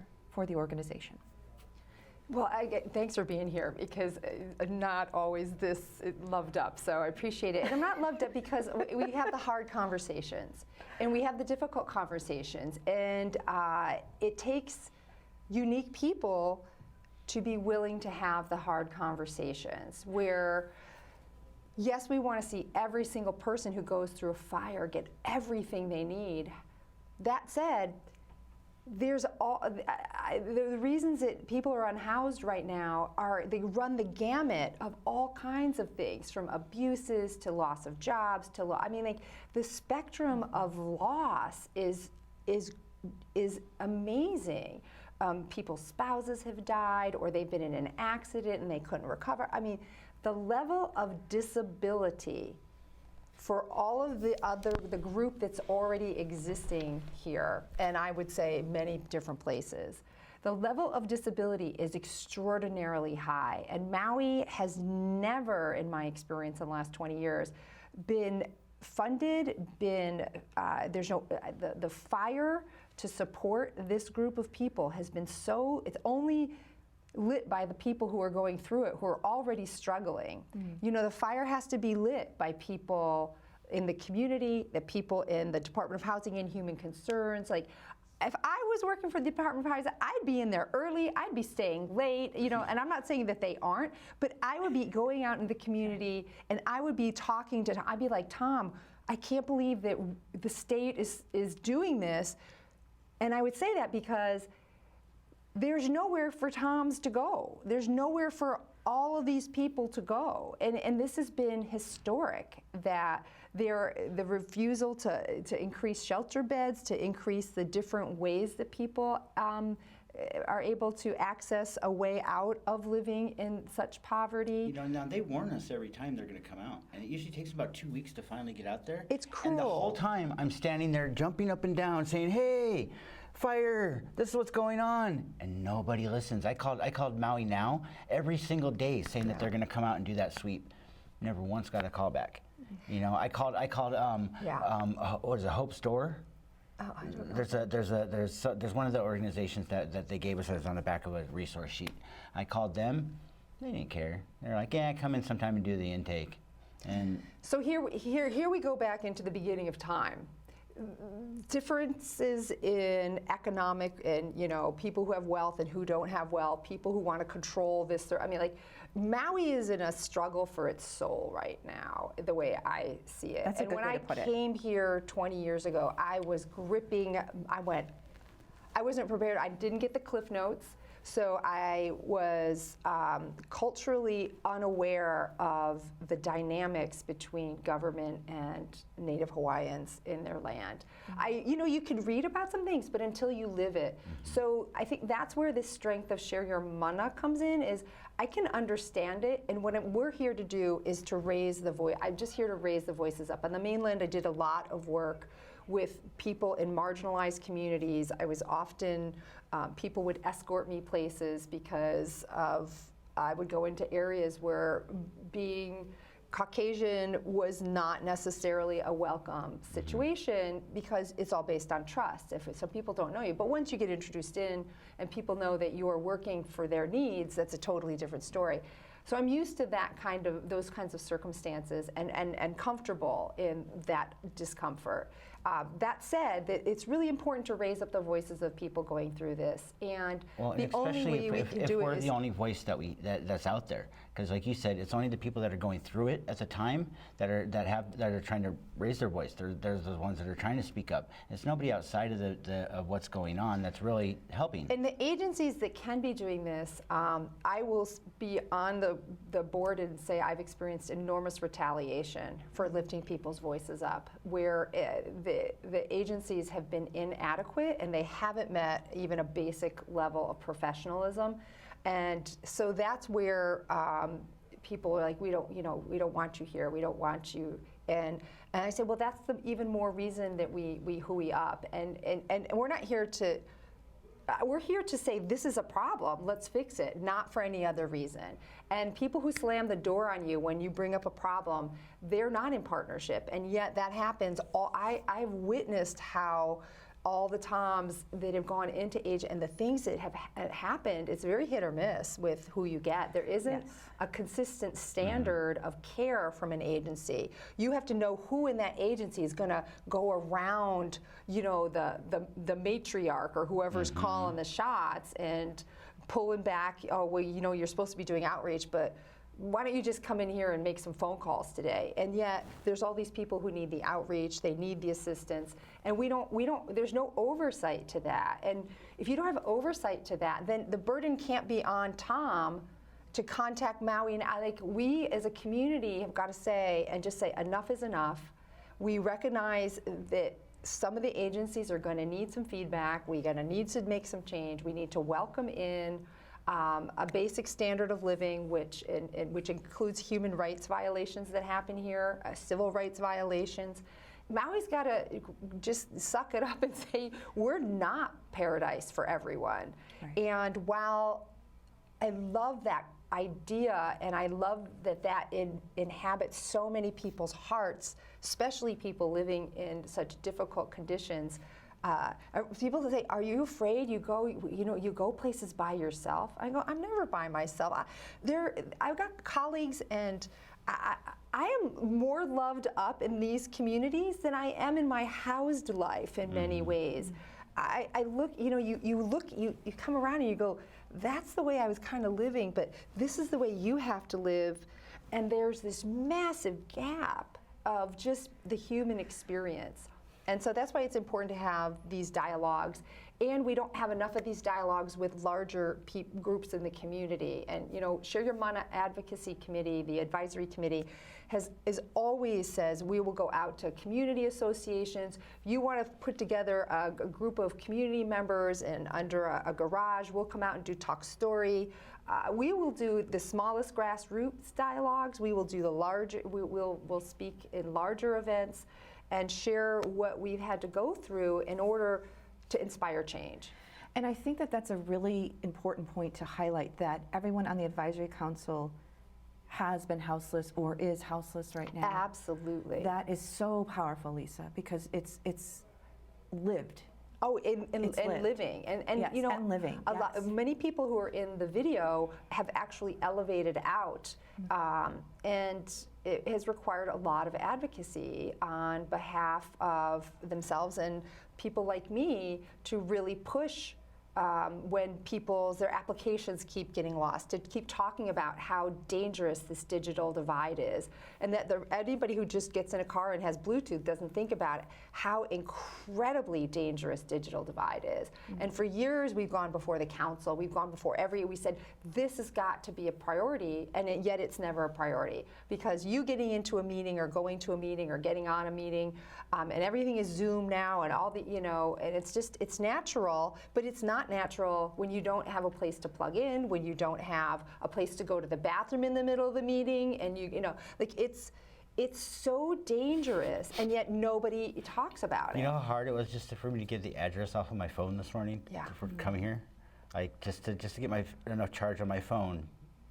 Speaker 9: the organization.
Speaker 5: Well, thanks for being here, because not always this loved up, so I appreciate it. And I'm not loved up because we have the hard conversations, and we have the difficult conversations, and it takes unique people to be willing to have the hard conversations where, yes, we want to see every single person who goes through a fire get everything they need. That said, there's the reasons that people are unhoused right now they run the gamut of all kinds of things, from abuses to loss of jobs to the spectrum of loss is amazing. People's spouses have died, or they've been in an accident and they couldn't recover. The level of disability for all of the group that's already existing here, and I would say many different places, the level of disability is extraordinarily high. And Maui has never, in my experience in the last 20 years, been funded, there's no, the fire to support this group of people has been it's only lit by the people who are going through it, who are already struggling. The fire has to be lit by people in the community, the people in the Department of Housing and Human Concerns. Like, if I was working for the Department of Housing, I'd be in there early, I'd be staying late, and I'm not saying that they aren't, but I would be going out in the community and I would be talking to Tom. I'd be like, Tom, I can't believe that the state is doing this. And I would say that because there's nowhere for Toms to go. There's nowhere for all of these people to go. And this has been historic, that the refusal to increase shelter beds, to increase the different ways that people are able to access a way out of living in such poverty.
Speaker 10: Now they warn us every time they're going to come out, and it usually takes about 2 weeks to finally get out there.
Speaker 5: It's cruel.
Speaker 10: And the whole time I'm standing there jumping up and down saying, hey, fire, this is what's going on, and nobody listens. I called Maui Now every single day saying that they're going to come out and do that sweep. Never once got a call back. I called what is it, Hope Store?
Speaker 5: Oh, I don't know.
Speaker 10: There's one of the organizations that they gave us that was on the back of a resource sheet. I called them, they didn't care. They're like, yeah, come in sometime and do the intake. And
Speaker 5: so here we go back into the beginning of time. Differences in economic and people who have wealth and who don't have wealth, people who want to control this. Maui is in a struggle for its soul right now, the way I see it.
Speaker 9: That's a good way to put it.
Speaker 5: When I came here 20 years ago, I was gripping. I went, I wasn't prepared. I didn't get the Cliff Notes. So I was culturally unaware of the dynamics between government and Native Hawaiians in their land. You can read about some things, but until you live it. So I think that's where this strength of Share Your Mana comes in, is I can understand it, and what we're here to do is to raise the voice. I'm just here to raise the voices up. On the mainland, I did a lot of work with people in marginalized communities. I was often, people would escort me places because I would go into areas where being Caucasian was not necessarily a welcome situation, because it's all based on trust. Some people don't know you, but once you get introduced in and people know that you are working for their needs, that's a totally different story. So I'm used to those kinds of circumstances and comfortable in that discomfort. That said, it's really important to raise up the voices of people going through this, and the only way we can do it is...
Speaker 10: If we're the only voice that's out there, because like you said, it's only the people that are going through it at the time that are trying to raise their voice. They're the ones that are trying to speak up. It's nobody outside of what's going on that's really helping.
Speaker 5: And the agencies that can be doing this, I will be on the board and say I've experienced enormous retaliation for lifting people's voices up, where the agencies have been inadequate and they haven't met even a basic level of professionalism. And so that's where people are like, we don't want you here, we don't want you. And I said, well, that's the even more reason that we hooey up. And we're not here to, we're here to say this is a problem, let's fix it, not for any other reason. And people who slam the door on you when you bring up a problem, they're not in partnership, and yet that happens. I've witnessed how all the times that have gone into age and the things that have happened, it's very hit or miss with who you get. There isn't a consistent standard of care from an agency. You have to know who in that agency is going to go around, the matriarch or whoever's calling the shots and pulling back. Oh, well, you're supposed to be doing outreach, but why don't you just come in here and make some phone calls today? And yet there's all these people who need the outreach, they need the assistance, and there's no oversight to that. And if you don't have oversight to that, then the burden can't be on Tom to contact Maui. And we as a community have got to say, and just say enough is enough. We recognize that some of the agencies are going to need some feedback. We're going to need to make some change. We need to welcome in a basic standard of living, which includes human rights violations that happen here, civil rights violations. Maui's got to just suck it up and say, we're not paradise for everyone. Right. And while I love that idea, and I love that inhabits so many people's hearts, especially people living in such difficult conditions, people say, "Are you afraid? You go places by yourself?" I go, "I'm never by myself." I've got colleagues, and I am more loved up in these communities than I am in my housed life in many ways. I look, you come around and you go, "That's the way I was kind of living, but this is the way you have to live," and there's this massive gap of just the human experience. And so that's why it's important to have these dialogues, and we don't have enough of these dialogues with larger groups in the community. And Share Your Mana Advocacy Committee, the advisory committee, is always says we will go out to community associations. If you want to put together a group of community members and under a garage, we'll come out and do Talk Story. We will do the smallest grassroots dialogues. We will do the larger. We'll speak in larger events and share what we've had to go through in order to inspire change.
Speaker 9: And I think that that's a really important point to highlight, that everyone on the advisory council has been houseless or is houseless right now.
Speaker 5: Absolutely.
Speaker 9: That is so powerful, Lisa, because it's lived.
Speaker 5: Oh, and living, and
Speaker 9: yes, and living.
Speaker 5: Many people who are in the video have actually elevated out, and it has required a lot of advocacy on behalf of themselves and people like me to really push when their applications keep getting lost, to keep talking about how dangerous this digital divide is, and that anybody who just gets in a car and has Bluetooth doesn't think about how incredibly dangerous digital divide is. And for years we've gone before the council, we've gone before we said this has got to be a priority, and yet it's never a priority, because you getting into a meeting or going to a meeting or getting on a meeting, and everything is Zoom now, and all the, and it's natural, but it's not natural when you don't have a place to plug in, when you don't have a place to go to the bathroom in the middle of the meeting, and it's so dangerous, and yet nobody talks about it.
Speaker 10: You know how hard it was just for me to get the address off of my phone this morning for coming here, like just to get enough charge on my phone.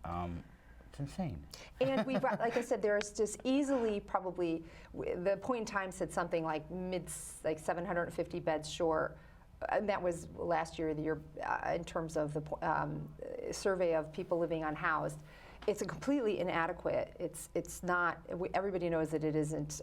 Speaker 10: It's insane.
Speaker 5: And we've got, like I said, there's just easily probably the point in time said something like 750 beds short. And that was last year, the year in terms of the survey of people living unhoused. It's completely inadequate. It's not. Everybody knows that it isn't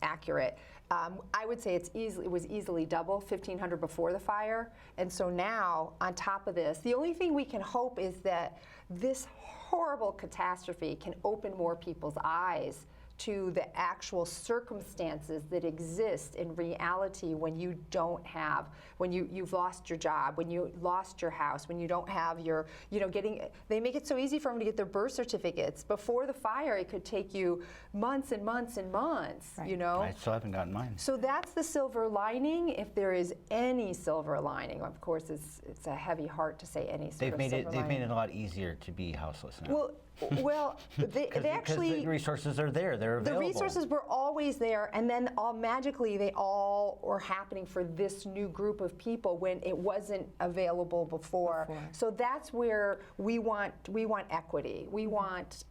Speaker 5: accurate. I would say it was easily double 1,500 before the fire, and so now on top of this, the only thing we can hope is that this horrible catastrophe can open more people's eyes to the actual circumstances that exist in reality when you don't have, when you've lost your job, when you lost your house, when you don't have your, they make it so easy for them to get their birth certificates. Before the fire, it could take you months and months and months,
Speaker 10: I still haven't gotten mine.
Speaker 5: So that's the silver lining, if there is any silver lining. Of course, it's a heavy heart to say any silver lining.
Speaker 10: They've made it a lot easier to be houseless now.
Speaker 5: Well, they actually,
Speaker 10: because the resources are there, they're available.
Speaker 5: The resources were always there, and then magically they all were happening for this new group of people when it wasn't available before. So that's where we want equity. We want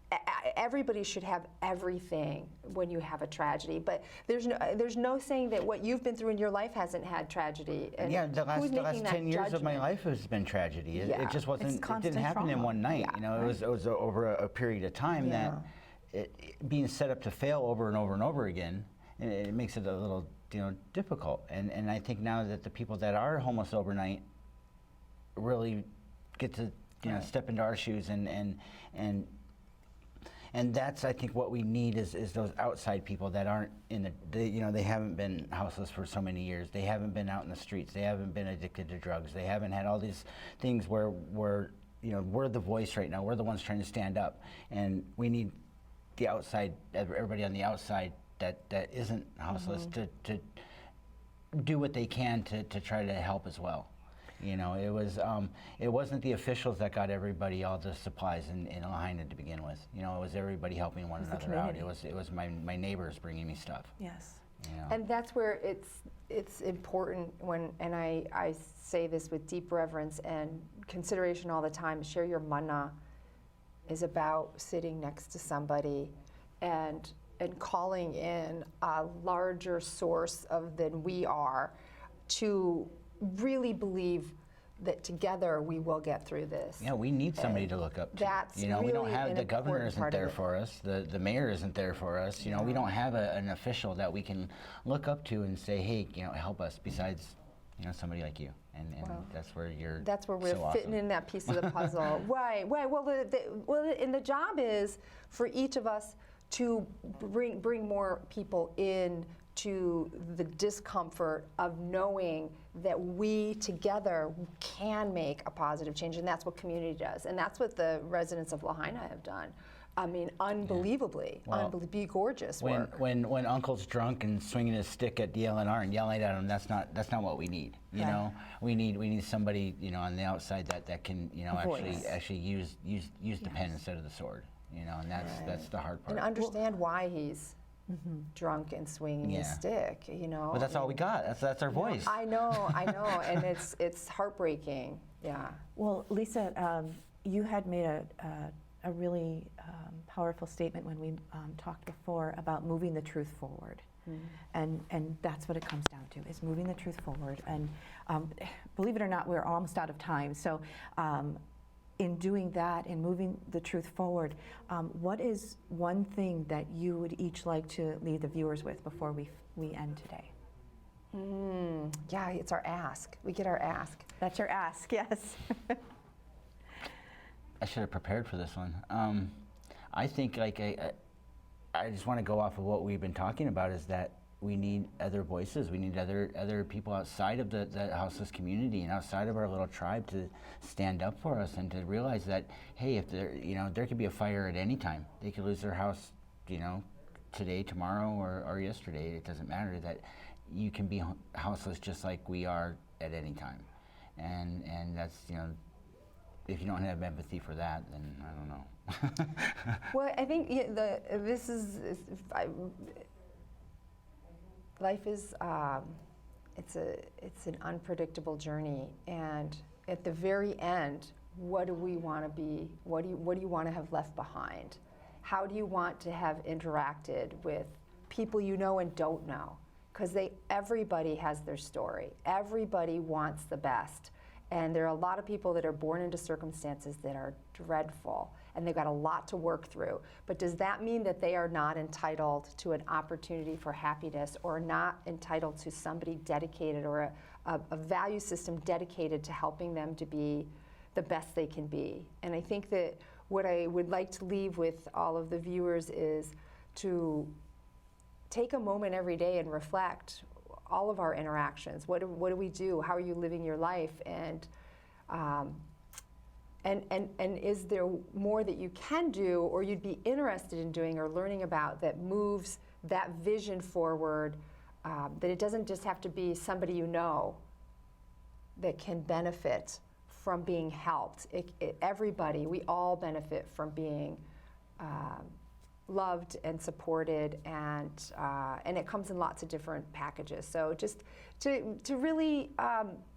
Speaker 5: everybody should have everything when you have a tragedy, but there's no saying that what you've been through in your life hasn't had tragedy. And
Speaker 10: yeah, the last 10 years of my life has been tragedy. It just wasn't. It didn't happen in one night.
Speaker 5: Yeah.
Speaker 10: It was over a period of time that being set up to fail over and over and over again, it makes it a little difficult. And I think now that the people that are homeless overnight really get to step into our shoes and that's, I think, what we need is those outside people that aren't they haven't been houseless for so many years. They haven't been out in the streets. They haven't been addicted to drugs. They haven't had all these things where we're the voice right now. We're the ones trying to stand up, and we need the outside, everybody on the outside that isn't houseless to do what they can to try to help as well. It wasn't the officials that got everybody all the supplies in Lahaina to begin with. It was everybody helping one another out. It was my neighbors bringing me stuff.
Speaker 5: Yes. And that's where it's important and I say this with deep reverence and consideration all the time. Share your mana is about sitting next to somebody and calling in a larger source than we are to really believe that together we will get through this.
Speaker 10: Yeah, we need somebody to look up to.
Speaker 5: That's
Speaker 10: we
Speaker 5: really
Speaker 10: don't have the governor isn't there
Speaker 5: it.
Speaker 10: for us. The mayor isn't there for us. We don't have an official that we can look up to and say, hey, help us. Besides, somebody like you, and that's where you're. That's where
Speaker 5: we're
Speaker 10: so
Speaker 5: fitting
Speaker 10: awesome.
Speaker 5: in that piece of the puzzle. Right. Well, and the job is for each of us to bring more people in to the discomfort of knowing that we together can make a positive change, and that's what community does, and that's what the residents of Lahaina have done. I mean, unbelievably, be gorgeous work.
Speaker 10: When Uncle's drunk and swinging his stick at the LNR and yelling at him, that's not what we need. We need somebody on the outside that can actually use the pen instead of the sword. And that's the hard part.
Speaker 5: And understand why he's drunk and swinging his stick,
Speaker 10: But that's all we got. That's our voice.
Speaker 5: I know, and it's heartbreaking. Yeah.
Speaker 9: Well, Lisa, you had made a really powerful statement when we talked before about moving the truth forward, and that's what it comes down to, is moving the truth forward. And believe it or not, we're almost out of time. So. In doing that, in moving the truth forward, what is one thing that you would each like to leave the viewers with before we end today?
Speaker 5: Yeah, it's our ask. We get our ask.
Speaker 9: That's your ask, yes.
Speaker 10: I should have prepared for this one. I think I just want to go off of what we've been talking about, is that we need other voices. We need other people outside of the houseless community and outside of our little tribe to stand up for us and to realize that, hey, if there could be a fire at any time. They could lose their house, today, tomorrow, or yesterday. It doesn't matter. That you can be houseless just like we are at any time, and that's if you don't have empathy for that, then I don't know.
Speaker 5: Well, I think life is it's an unpredictable journey, and at the very end, what do we want to be? What do you want to have left behind? How do you want to have interacted with people you know and don't know? Because everybody has their story. Everybody wants the best. And there are a lot of people that are born into circumstances that are dreadful, and they've got a lot to work through. But does that mean that they are not entitled to an opportunity for happiness, or not entitled to somebody dedicated, or a value system dedicated to helping them to be the best they can be? And I think that what I would like to leave with all of the viewers is to take a moment every day and reflect all of our interactions. What do we do? How are you living your life? And is there more that you can do, or you'd be interested in doing or learning about, that moves that vision forward? That it doesn't just have to be somebody you know that can benefit from being helped. Everybody, we all benefit from being loved and supported, and it comes in lots of different packages. So just to really,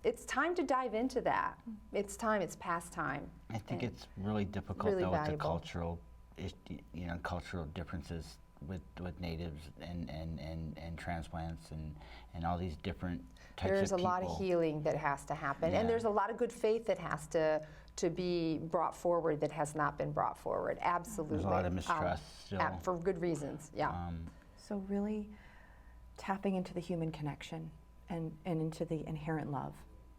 Speaker 5: it's time to dive into that. It's past time.
Speaker 10: I think it's really difficult
Speaker 5: really
Speaker 10: though
Speaker 5: valuable.
Speaker 10: with the cultural, cultural differences with natives and transplants and all these different types of people.
Speaker 5: There's a lot of healing that has to happen, and there's a lot of good faith that has to be brought forward that has not been brought forward. Absolutely.
Speaker 10: There's a lot of mistrust still.
Speaker 5: For good reasons, yeah.
Speaker 9: So really tapping into the human connection and into the inherent love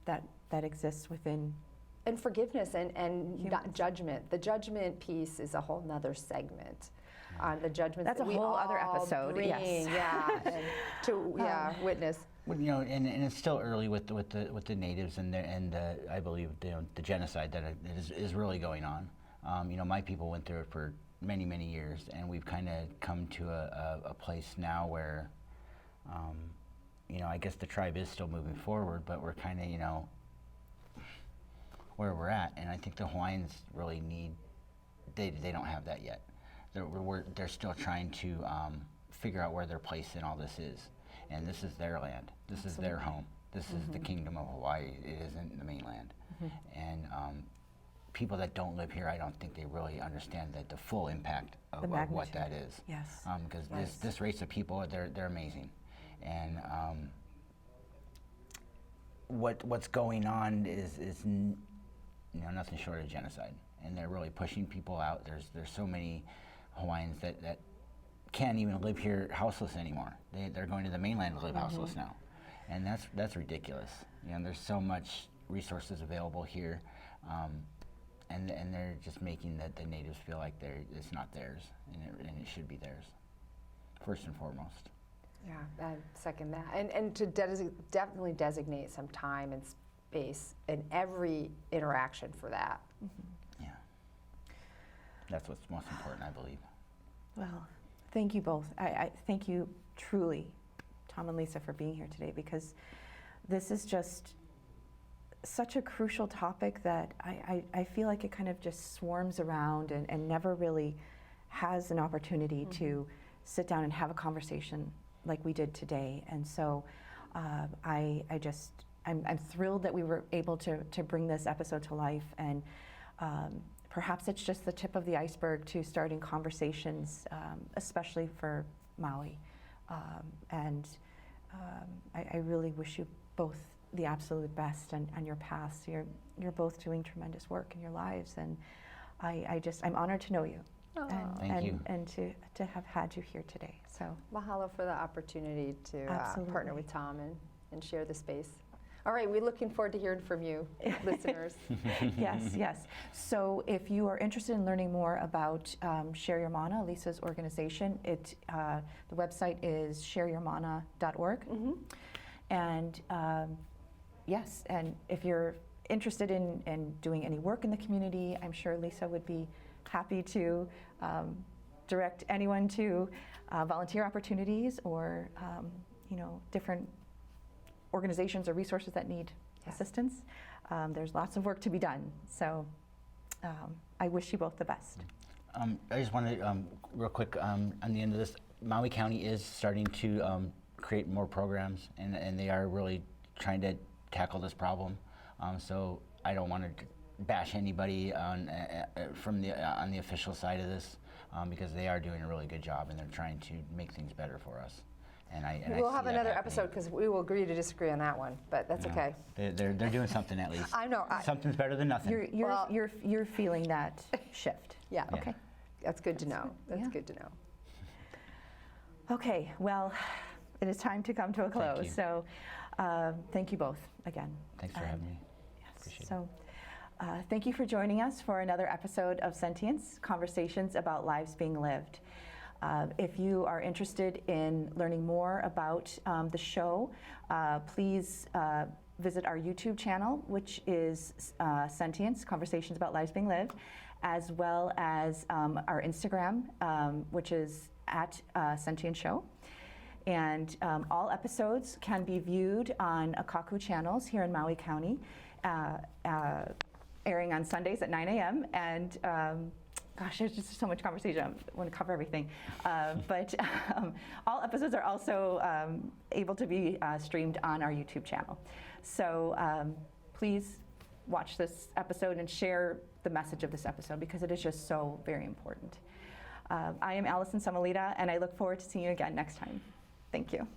Speaker 9: that exists within. And
Speaker 5: forgiveness and not judgment. The judgment piece is a whole nother segment. The judgment
Speaker 9: that's
Speaker 5: that
Speaker 9: a
Speaker 5: we
Speaker 9: whole
Speaker 5: all
Speaker 9: other episode.
Speaker 5: Bring,
Speaker 9: yes.
Speaker 5: Yeah, and to witness.
Speaker 10: Well, and it's still early with the natives and I believe the genocide that is really going on. My people went through it for many years, and we've kind of come to a place now where, I guess the tribe is still moving forward, but we're kind of where we're at, and I think the Hawaiians really need. They don't have that yet. They're still trying to figure out where their place in all this is. And this is their land. This is their home. This is the kingdom of Hawaii. It isn't the mainland. And people that don't live here, I don't think they really understand the full impact of what that is.
Speaker 9: Yes.
Speaker 10: Because this race of people, they're amazing. And what's going on is nothing short of genocide. And they're really pushing people out. There's so many Hawaiians that can't even live here houseless anymore. They're going to the mainland to live houseless now, and that's ridiculous. There's so much resources available here, and they're just making the natives feel like it's not theirs, and it should be theirs, first and foremost.
Speaker 5: Yeah, I second that, and to definitely designate some time and space in every interaction for that.
Speaker 10: Yeah, that's what's most important, I believe.
Speaker 9: Well. Thank you both. I thank you truly, Tom and Lisa, for being here today, because this is just such a crucial topic that I feel like it kind of just swarms around and never really has an opportunity to sit down and have a conversation like we did today. And so I'm thrilled that we were able to bring this episode to life, and perhaps it's just the tip of the iceberg to starting conversations, especially for Maui. I really wish you both the absolute best on your paths. You're both doing tremendous work in your lives, and I'm honored to know you.
Speaker 10: Thank you.
Speaker 9: And to have had you here today. So
Speaker 5: mahalo for the opportunity to partner with Tom and share the space. All right, we're looking forward to hearing from you, listeners.
Speaker 9: Yes. So if you are interested in learning more about Share Your Mana, Lisa's organization, the website is shareyourmana.org. And yes, and if you're interested in doing any work in the community, I'm sure Lisa would be happy to direct anyone to volunteer opportunities or different organizations or resources that need assistance. There's lots of work to be done, so I wish you both the best.
Speaker 10: I just want to, real quick, on the end of this, Maui County is starting to create more programs, and they are really trying to tackle this problem. So I don't want to bash anybody on the official side of this, because they are doing a really good job, and they're trying to make things better for us.
Speaker 5: We'll have another episode because we will agree to disagree on that one, but that's okay.
Speaker 10: They're doing something at least.
Speaker 5: I know.
Speaker 10: Something's better than nothing.
Speaker 9: You're feeling that shift.
Speaker 5: Yeah.
Speaker 9: Okay.
Speaker 5: That's good to know. That's good to know.
Speaker 9: Okay. Well, it is time to come to a close.
Speaker 10: Thank you.
Speaker 9: So, thank you both again.
Speaker 10: Thanks for having me.
Speaker 9: Yes.
Speaker 10: Appreciate it.
Speaker 9: So, thank you for joining us for another episode of Sentience, Conversations about Lives Being Lived. If you are interested in learning more about the show, please visit our YouTube channel, which is Sentience, Conversations about Lives Being Lived, as well as our Instagram, which is at Sentience Show. And all episodes can be viewed on Akaku channels here in Maui County, airing on Sundays at 9 a.m. And gosh, there's just so much conversation. I want to cover everything. But all episodes are also able to be streamed on our YouTube channel. So please watch this episode and share the message of this episode because it is just so very important. I am Alison Samalita, and I look forward to seeing you again next time. Thank you.